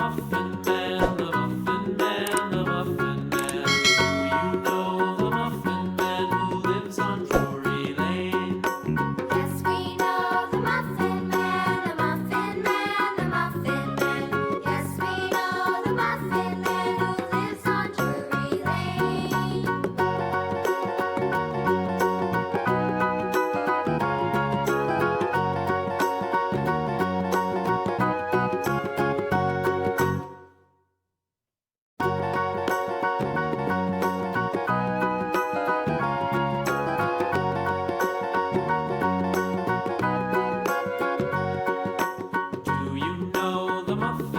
Muffin Man, the Muffin Man, the Muffin Man. Do you know the Muffin Man who lives on Drury Lane? Yes, we know the Muffin Man, the Muffin Man, the Muffin Man. Yes, we know the Muffin Man who lives on Drury Lane. Do you know the Muffin